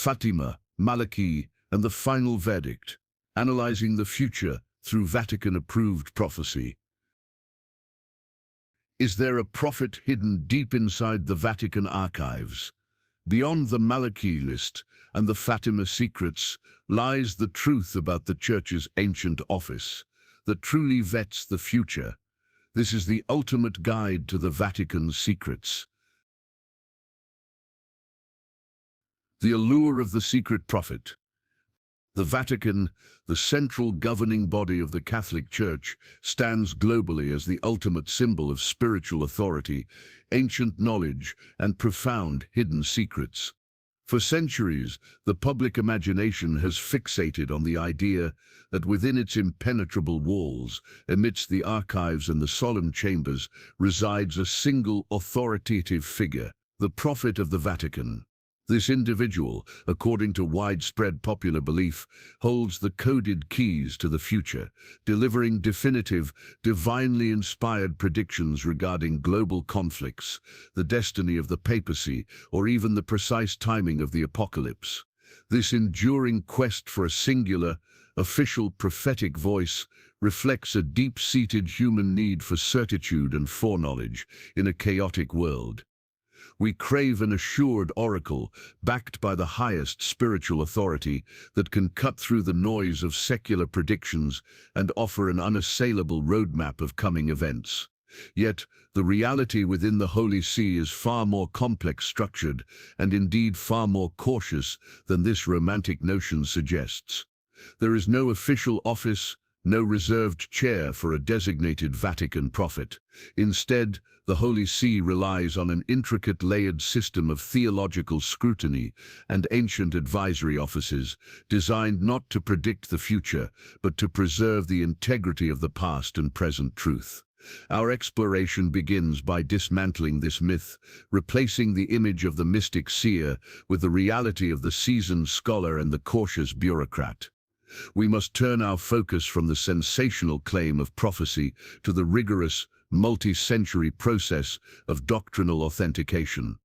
Fátima, Malachy, and the final verdict, analyzing the future through Vatican-approved prophecy. Is there a prophet hidden deep inside the Vatican archives? Beyond the Malachy list and the Fatima secrets lies the truth about the Church's ancient office that truly vets the future. This is the ultimate guide to the Vatican's secrets. The allure of the secret prophet. The Vatican, the central governing body of the Catholic Church, stands globally as the ultimate symbol of spiritual authority, ancient knowledge, and profound hidden secrets. For centuries, the public imagination has fixated on the idea that within its impenetrable walls, amidst the archives and the solemn chambers, resides a single authoritative figure, the prophet of the Vatican. This individual, according to widespread popular belief, holds the coded keys to the future, delivering definitive, divinely inspired predictions regarding global conflicts, the destiny of the papacy, or even the precise timing of the apocalypse. This enduring quest for a singular, official prophetic voice reflects a deep-seated human need for certitude and foreknowledge in a chaotic world. We crave an assured oracle, backed by the highest spiritual authority, that can cut through the noise of secular predictions and offer an unassailable roadmap of coming events. Yet, the reality within the Holy See is far more complex structured, and indeed far more cautious than this romantic notion suggests. There is no official office, no reserved chair for a designated Vatican prophet. Instead, the Holy See relies on an intricate layered system of theological scrutiny and ancient advisory offices, designed not to predict the future, but to preserve the integrity of the past and present truth. Our exploration begins by dismantling this myth, replacing the image of the mystic seer with the reality of the seasoned scholar and the cautious bureaucrat. We must turn our focus from the sensational claim of prophecy to the rigorous, multi-century process of doctrinal authentication.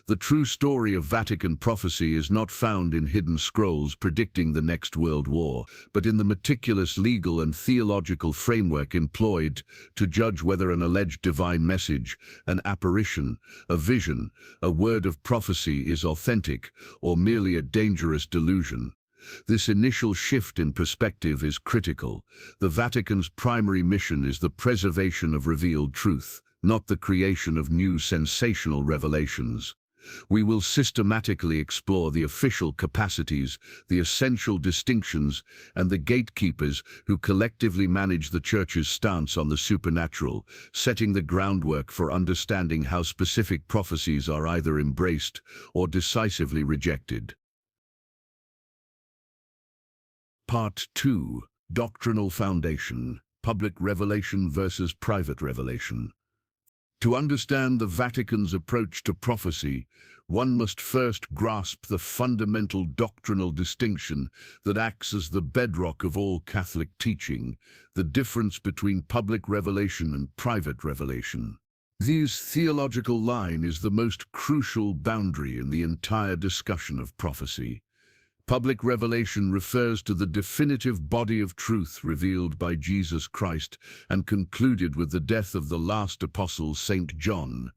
The true story of Vatican prophecy is not found in hidden scrolls predicting the next world war, but in the meticulous legal and theological framework employed to judge whether an alleged divine message, an apparition, a vision, a word of prophecy is authentic or merely a dangerous delusion. This initial shift in perspective is critical. The Vatican's primary mission is the preservation of revealed truth, not the creation of new sensational revelations. We will systematically explore the official capacities, the essential distinctions, and the gatekeepers who collectively manage the Church's stance on the supernatural, setting the groundwork for understanding how specific prophecies are either embraced or decisively rejected. Part 2. Doctrinal Foundation. Public Revelation versus Private Revelation. To understand the Vatican's approach to prophecy, one must first grasp the fundamental doctrinal distinction that acts as the bedrock of all Catholic teaching, the difference between public revelation and private revelation. This theological line is the most crucial boundary in the entire discussion of prophecy. Public revelation refers to the definitive body of truth revealed by Jesus Christ and concluded with the death of the last apostle, St. John.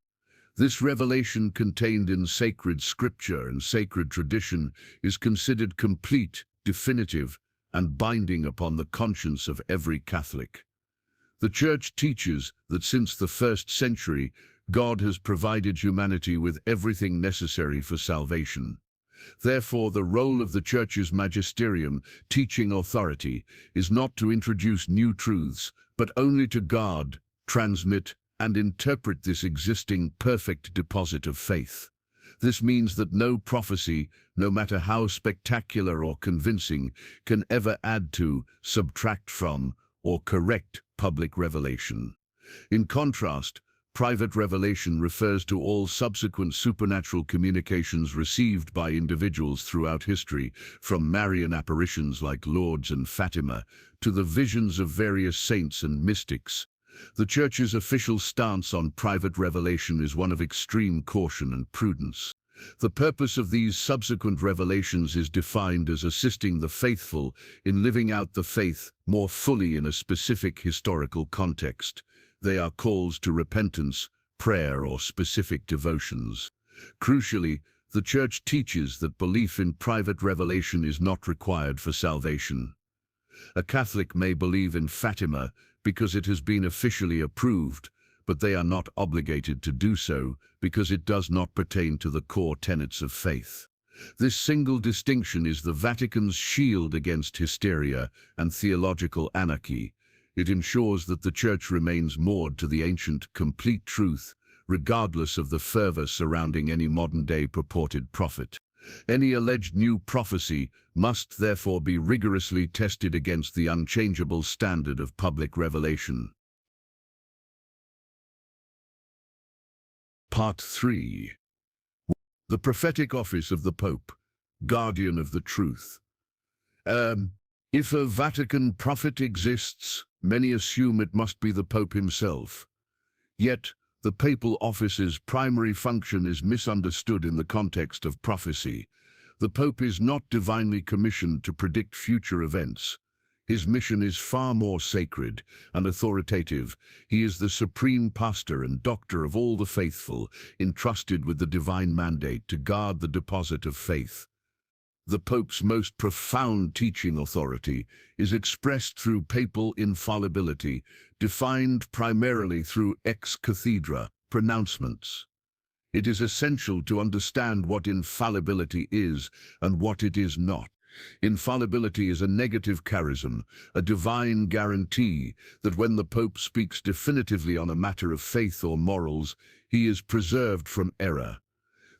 This revelation contained in sacred scripture and sacred tradition is considered complete, definitive, and binding upon the conscience of every Catholic. The Church teaches that since the 1st century, God has provided humanity with everything necessary for salvation. Therefore, the role of the Church's magisterium, teaching authority, is not to introduce new truths, but only to guard, transmit, and interpret this existing perfect deposit of faith. This means that no prophecy, no matter how spectacular or convincing, can ever add to, subtract from, or correct public revelation. In contrast, private revelation refers to all subsequent supernatural communications received by individuals throughout history, from Marian apparitions like Lourdes and Fatima to the visions of various saints and mystics. The Church's official stance on private revelation is one of extreme caution and prudence. The purpose of these subsequent revelations is defined as assisting the faithful in living out the faith more fully in a specific historical context. They are calls to repentance, prayer, or specific devotions. Crucially, the Church teaches that belief in private revelation is not required for salvation. A Catholic may believe in Fatima because it has been officially approved, but they are not obligated to do so because it does not pertain to the core tenets of faith. This single distinction is the Vatican's shield against hysteria and theological anarchy. It ensures that the Church remains moored to the ancient, complete truth, regardless of the fervor surrounding any modern-day purported prophet. Any alleged new prophecy must therefore be rigorously tested against the unchangeable standard of public revelation. Part 3. The Prophetic Office of the Pope, Guardian of the Truth. If a Vatican prophet exists, many assume it must be the Pope himself. Yet, the papal office's primary function is misunderstood in the context of prophecy. The Pope is not divinely commissioned to predict future events. His mission is far more sacred and authoritative. He is the supreme pastor and doctor of all the faithful, entrusted with the divine mandate to guard the deposit of faith. The Pope's most profound teaching authority is expressed through papal infallibility, defined primarily through ex cathedra pronouncements. It is essential to understand what infallibility is and what it is not. Infallibility is a negative charism, a divine guarantee that when the Pope speaks definitively on a matter of faith or morals, he is preserved from error.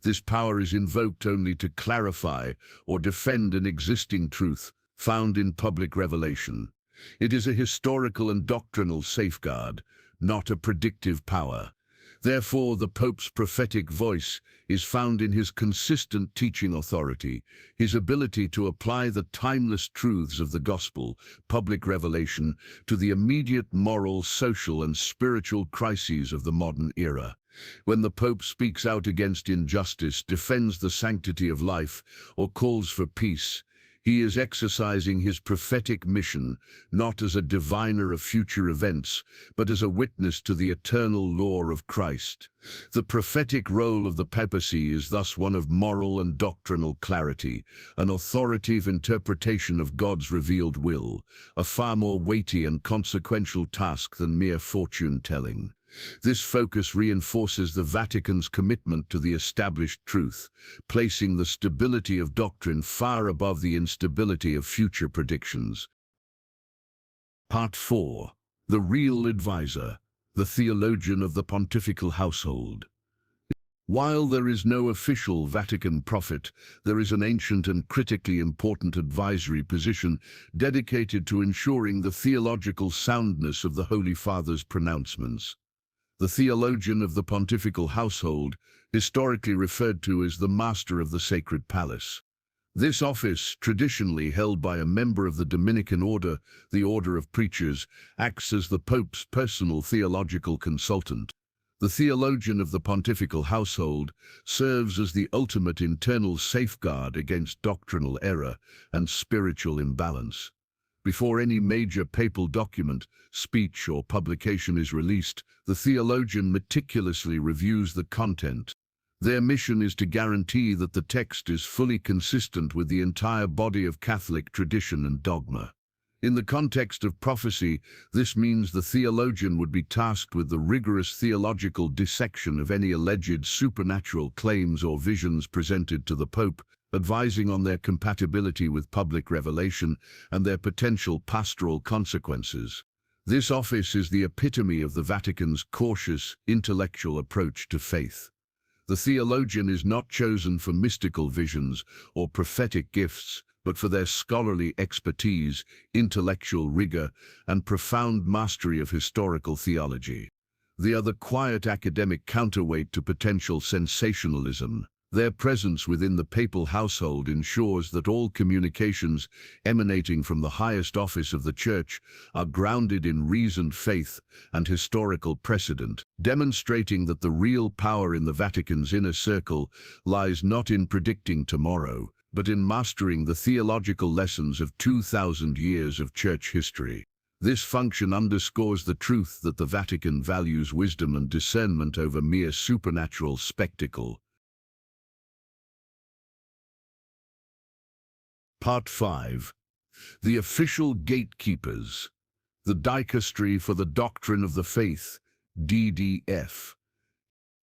This power is invoked only to clarify or defend an existing truth found in public revelation. It is a historical and doctrinal safeguard, not a predictive power. Therefore, the Pope's prophetic voice is found in his consistent teaching authority, his ability to apply the timeless truths of the gospel, public revelation, to the immediate moral, social, and spiritual crises of the modern era. When the Pope speaks out against injustice, defends the sanctity of life, or calls for peace, he is exercising his prophetic mission, not as a diviner of future events, but as a witness to the eternal law of Christ. The prophetic role of the papacy is thus one of moral and doctrinal clarity, an authoritative interpretation of God's revealed will, a far more weighty and consequential task than mere fortune-telling. This focus reinforces the Vatican's commitment to the established truth, placing the stability of doctrine far above the instability of future predictions. Part 4. The Real Advisor, the Theologian of the Pontifical Household. While there is no official Vatican prophet, there is an ancient and critically important advisory position dedicated to ensuring the theological soundness of the Holy Father's pronouncements. The Theologian of the Pontifical Household, historically referred to as the Master of the Sacred Palace. This office, traditionally held by a member of the Dominican order, the Order of Preachers, acts as the Pope's personal theological consultant. The Theologian of the Pontifical Household serves as the ultimate internal safeguard against doctrinal error and spiritual imbalance. Before any major papal document, speech, or publication is released, the theologian meticulously reviews the content. Their mission is to guarantee that the text is fully consistent with the entire body of Catholic tradition and dogma. In the context of prophecy, this means the theologian would be tasked with the rigorous theological dissection of any alleged supernatural claims or visions presented to the Pope, advising on their compatibility with public revelation and their potential pastoral consequences. This office is the epitome of the Vatican's cautious, intellectual approach to faith. The theologian is not chosen for mystical visions or prophetic gifts, but for their scholarly expertise, intellectual rigor, and profound mastery of historical theology. They are the quiet academic counterweight to potential sensationalism. Their presence within the papal household ensures that all communications emanating from the highest office of the Church are grounded in reasoned faith and historical precedent, demonstrating that the real power in the Vatican's inner circle lies not in predicting tomorrow, but in mastering the theological lessons of 2,000 years of Church history. This function underscores the truth that the Vatican values wisdom and discernment over mere supernatural spectacle. Part 5. The Official Gatekeepers. The Dicastery for the Doctrine of the Faith, DDF.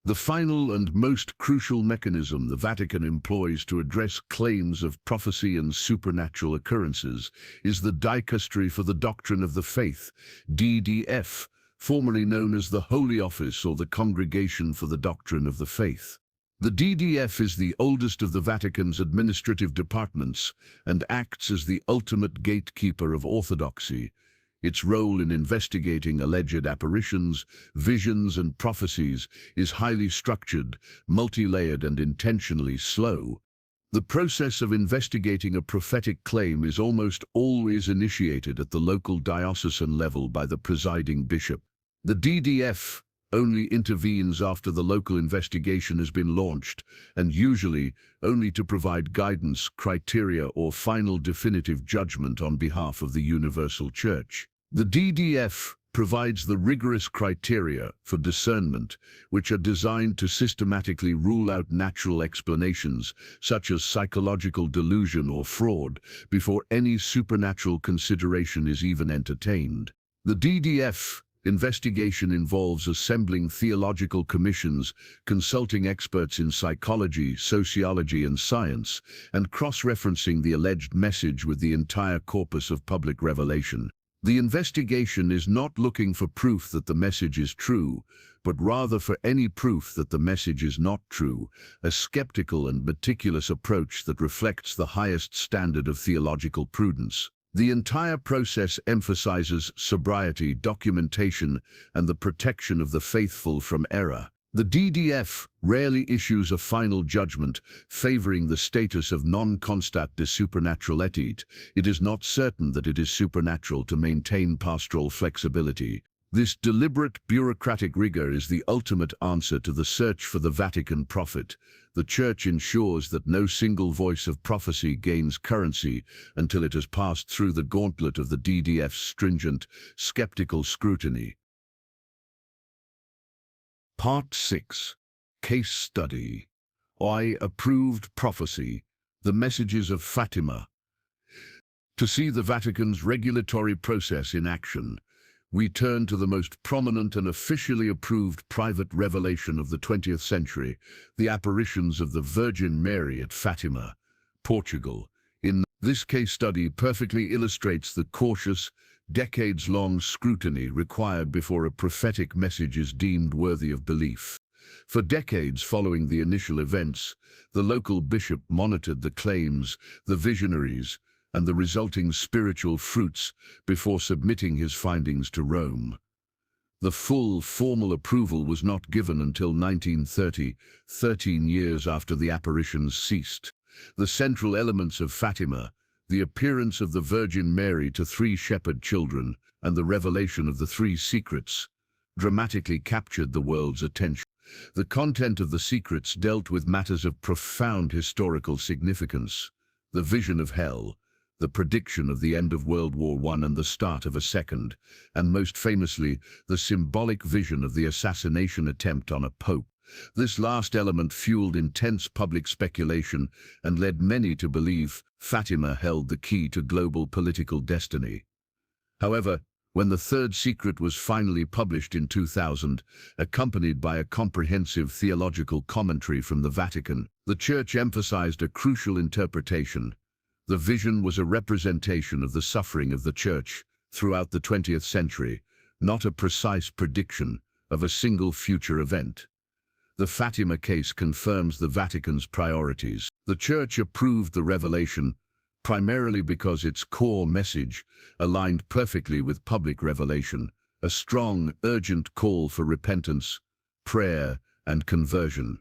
The final and most crucial mechanism the Vatican employs to address claims of prophecy and supernatural occurrences is the Dicastery for the Doctrine of the Faith, DDF, formerly known as the Holy Office or the Congregation for the Doctrine of the Faith. The DDF is the oldest of the Vatican's administrative departments and acts as the ultimate gatekeeper of orthodoxy. Its role in investigating alleged apparitions, visions, and prophecies is highly structured, multi-layered, and intentionally slow. The process of investigating a prophetic claim is almost always initiated at the local diocesan level by the presiding bishop. The DDF only intervenes after the local investigation has been launched, and usually only to provide guidance, criteria, or final definitive judgment on behalf of the Universal Church. The DDF provides the rigorous criteria for discernment, which are designed to systematically rule out natural explanations, such as psychological delusion or fraud, before any supernatural consideration is even entertained. The DDF investigation involves assembling theological commissions, consulting experts in psychology, sociology, and science, and cross-referencing the alleged message with the entire corpus of public revelation. The investigation is not looking for proof that the message is true, but rather for any proof that the message is not true, a skeptical and meticulous approach that reflects the highest standard of theological prudence. The entire process emphasizes sobriety, documentation, and the protection of the faithful from error. The DDF rarely issues a final judgment favoring the status of non-constat de supernaturalitet. It is not certain that it is supernatural to maintain pastoral flexibility. This deliberate bureaucratic rigor is the ultimate answer to the search for the Vatican prophet. The Church ensures that no single voice of prophecy gains currency until it has passed through the gauntlet of the DDF's stringent, skeptical scrutiny. Part 6. Case Study. Approved Prophecy. The Messages of Fátima. To see the Vatican's regulatory process in action, we turn to the most prominent and officially approved private revelation of the 20th century, the apparitions of the Virgin Mary at Fátima, Portugal. This case study perfectly illustrates the cautious, decades-long scrutiny required before a prophetic message is deemed worthy of belief. For decades following the initial events, the local bishop monitored the claims, the visionaries, and the resulting spiritual fruits before submitting his findings to Rome. The full, formal approval was not given until 1930, 13 years after the apparitions ceased. The central elements of Fátima, the appearance of the Virgin Mary to 3 shepherd children, and the revelation of the 3 secrets, dramatically captured the world's attention. The content of the secrets dealt with matters of profound historical significance: the vision of hell, the prediction of the end of World War I and the start of a second, and most famously, the symbolic vision of the assassination attempt on a pope. This last element fueled intense public speculation and led many to believe Fátima held the key to global political destiny. However, when the 3rd secret was finally published in 2000, accompanied by a comprehensive theological commentary from the Vatican, the Church emphasized a crucial interpretation. The vision was a representation of the suffering of the Church throughout the 20th century, not a precise prediction of a single future event. The Fátima case confirms the Vatican's priorities. The Church approved the revelation primarily because its core message aligned perfectly with public revelation, a strong, urgent call for repentance, prayer, and conversion.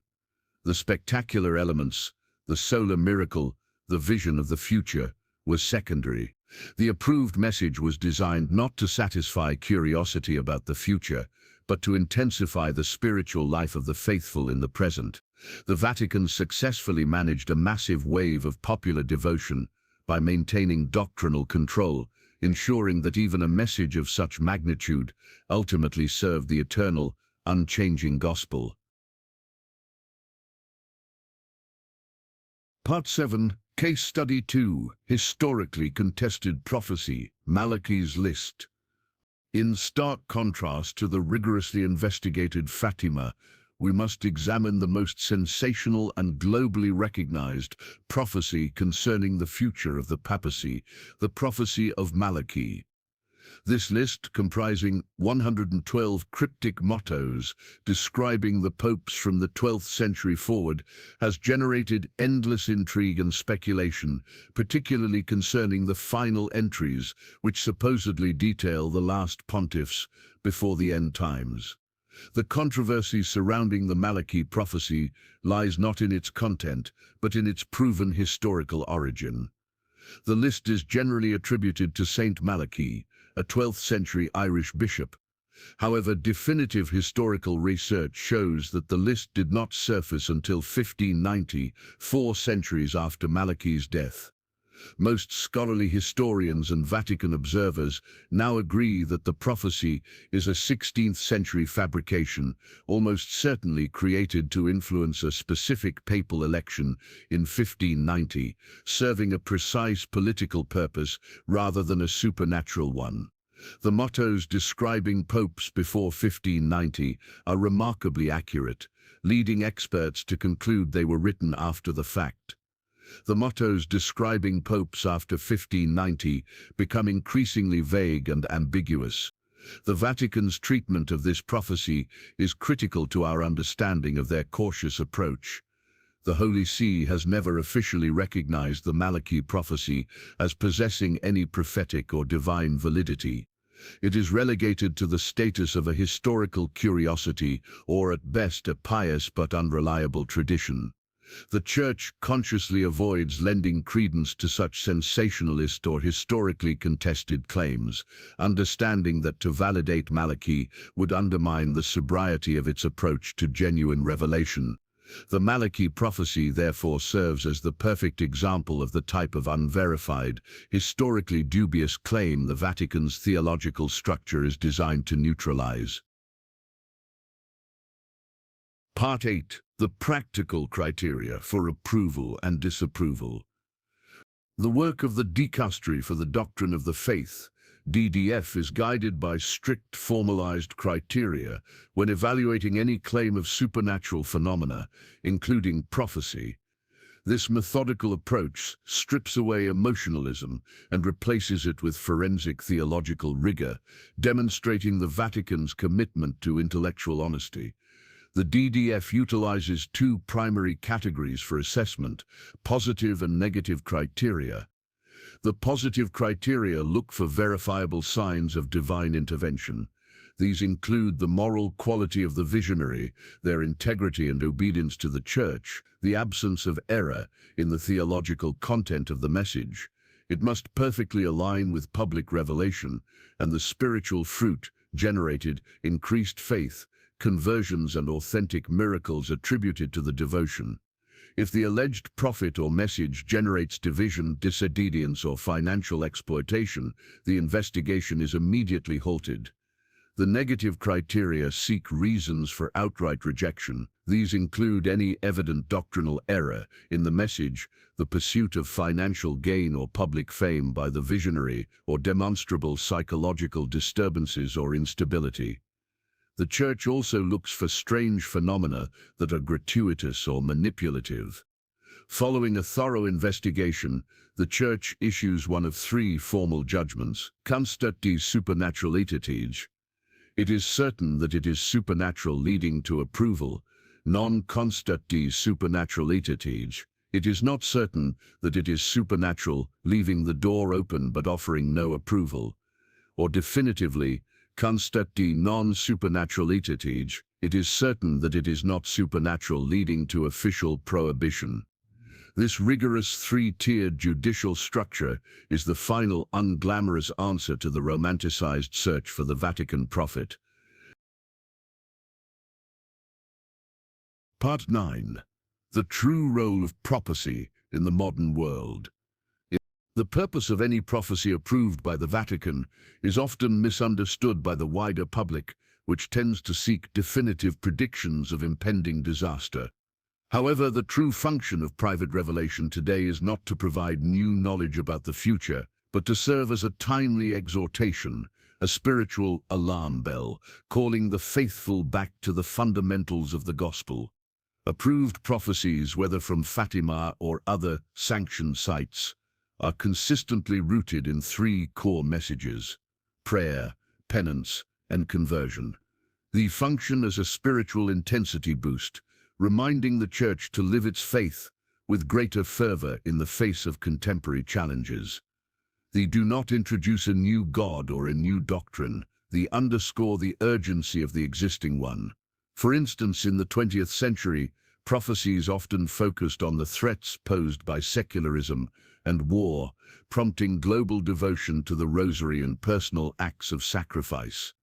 The spectacular elements, the solar miracle, the vision of the future, was secondary. The approved message was designed not to satisfy curiosity about the future, but to intensify the spiritual life of the faithful in the present. The Vatican successfully managed a massive wave of popular devotion by maintaining doctrinal control, ensuring that even a message of such magnitude ultimately served the eternal, unchanging gospel. Part 7, Case Study 2, Historically Contested Prophecy, Malachy's List. In stark contrast to the rigorously investigated Fátima, we must examine the most sensational and globally recognized prophecy concerning the future of the papacy, the prophecy of Malachy. This list, comprising 112 cryptic mottos describing the popes from the 12th century forward, has generated endless intrigue and speculation, particularly concerning the final entries, which supposedly detail the last pontiffs before the end times. The controversy surrounding the Malachy prophecy lies not in its content, but in its proven historical origin. The list is generally attributed to Saint Malachy, a 12th century Irish bishop. However, definitive historical research shows that the list did not surface until 1590, 4 centuries after Malachy's death. Most scholarly historians and Vatican observers now agree that the prophecy is a 16th century fabrication, almost certainly created to influence a specific papal election in 1590, serving a precise political purpose rather than a supernatural one. The mottos describing popes before 1590 are remarkably accurate, leading experts to conclude they were written after the fact. The mottos describing popes after 1590 become increasingly vague and ambiguous. The Vatican's treatment of this prophecy is critical to our understanding of their cautious approach. The Holy See has never officially recognized the Malachy prophecy as possessing any prophetic or divine validity. It is relegated to the status of a historical curiosity, or at best a pious but unreliable tradition. The Church consciously avoids lending credence to such sensationalist or historically contested claims, understanding that to validate Malachy would undermine the sobriety of its approach to genuine revelation. The Malachy prophecy therefore serves as the perfect example of the type of unverified, historically dubious claim the Vatican's theological structure is designed to neutralize. Part 8. The practical criteria for approval and disapproval. The work of the Dicastery for the Doctrine of the Faith, DDF, is guided by strict formalized criteria when evaluating any claim of supernatural phenomena, including prophecy. This methodical approach strips away emotionalism and replaces it with forensic theological rigor, demonstrating the Vatican's commitment to intellectual honesty. The DDF utilizes 2 primary categories for assessment: positive and negative criteria. The positive criteria look for verifiable signs of divine intervention. These include the moral quality of the visionary, their integrity and obedience to the Church, the absence of error in the theological content of the message. It must perfectly align with public revelation, and the spiritual fruit generated increased faith, conversions and authentic miracles attributed to the devotion. If the alleged prophet or message generates division, disobedience or financial exploitation, the investigation is immediately halted. The negative criteria seek reasons for outright rejection. These include any evident doctrinal error in the message, the pursuit of financial gain or public fame by the visionary, or demonstrable psychological disturbances or instability. The Church also looks for strange phenomena that are gratuitous or manipulative. Following a thorough investigation, the Church issues one of 3 formal judgments: constati supernaturalitatis. It is certain that it is supernatural, leading to approval. Non constati supernaturalitatis. It is not certain that it is supernatural, leaving the door open but offering no approval. Or definitively, constati non supernaturalitatis. it is certain that it is not supernatural, leading to official prohibition. This rigorous three-tiered judicial structure is the final unglamorous answer to the romanticized search for the Vatican prophet. Part 9. The true role of prophecy in the modern world. The purpose of any prophecy approved by the Vatican is often misunderstood by the wider public, which tends to seek definitive predictions of impending disaster. However, the true function of private revelation today is not to provide new knowledge about the future, but to serve as a timely exhortation, a spiritual alarm bell, calling the faithful back to the fundamentals of the gospel. Approved prophecies, whether from Fátima or other sanctioned sites, are consistently rooted in three core messages: prayer, penance, and conversion. They function as a spiritual intensity boost, reminding the Church to live its faith with greater fervor in the face of contemporary challenges. They do not introduce a new God or a new doctrine. They underscore the urgency of the existing one. For instance, in the 20th century, prophecies often focused on the threats posed by secularism and war, prompting global devotion to the rosary and personal acts of sacrifice.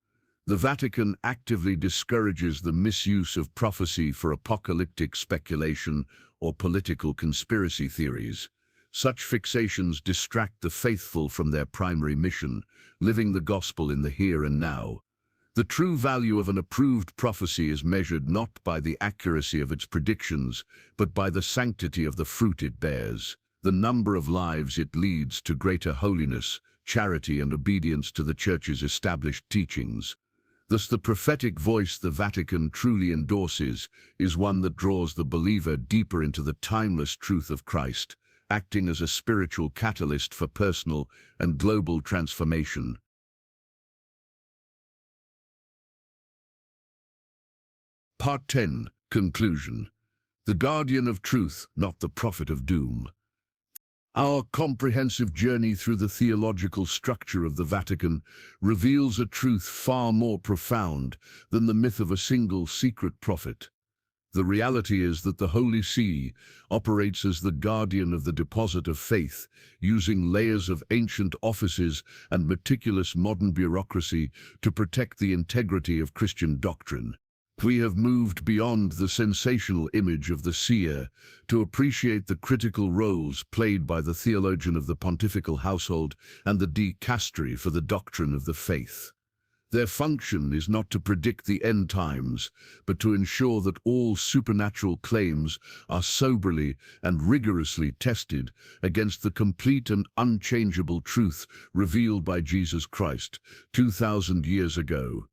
The Vatican actively discourages the misuse of prophecy for apocalyptic speculation or political conspiracy theories. Such fixations distract the faithful from their primary mission, living the gospel in the here and now. The true value of an approved prophecy is measured not by the accuracy of its predictions, but by the sanctity of the fruit it bears, the number of lives it leads to greater holiness, charity, and obedience to the Church's established teachings. Thus, the prophetic voice the Vatican truly endorses is one that draws the believer deeper into the timeless truth of Christ, acting as a spiritual catalyst for personal and global transformation. Part 10. Conclusion. The guardian of truth, not the prophet of doom. Our comprehensive journey through the theological structure of the Vatican reveals a truth far more profound than the myth of a single secret prophet. The reality is that the Holy See operates as the guardian of the deposit of faith, using layers of ancient offices and meticulous modern bureaucracy to protect the integrity of Christian doctrine. We have moved beyond the sensational image of the seer to appreciate the critical roles played by the theologian of the Pontifical Household and the dicastery for the doctrine of the faith. Their function is not to predict the end times, but to ensure that all supernatural claims are soberly and rigorously tested against the complete and unchangeable truth revealed by Jesus Christ 2,000 years ago.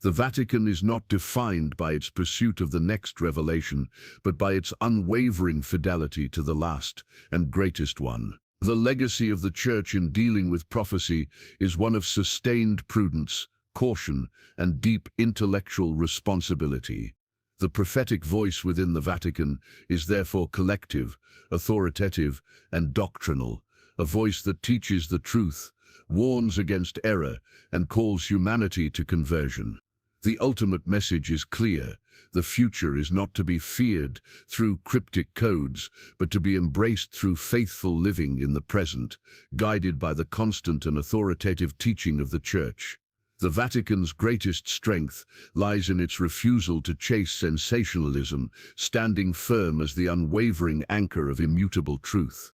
The Vatican is not defined by its pursuit of the next revelation, but by its unwavering fidelity to the last and greatest one. The legacy of the Church in dealing with prophecy is one of sustained prudence, caution, and deep intellectual responsibility. The prophetic voice within the Vatican is therefore collective, authoritative, and doctrinal, a voice that teaches the truth, warns against error, and calls humanity to conversion. The ultimate message is clear. The future is not to be feared through cryptic codes, but to be embraced through faithful living in the present, guided by the constant and authoritative teaching of the Church. The Vatican's greatest strength lies in its refusal to chase sensationalism, standing firm as the unwavering anchor of immutable truth.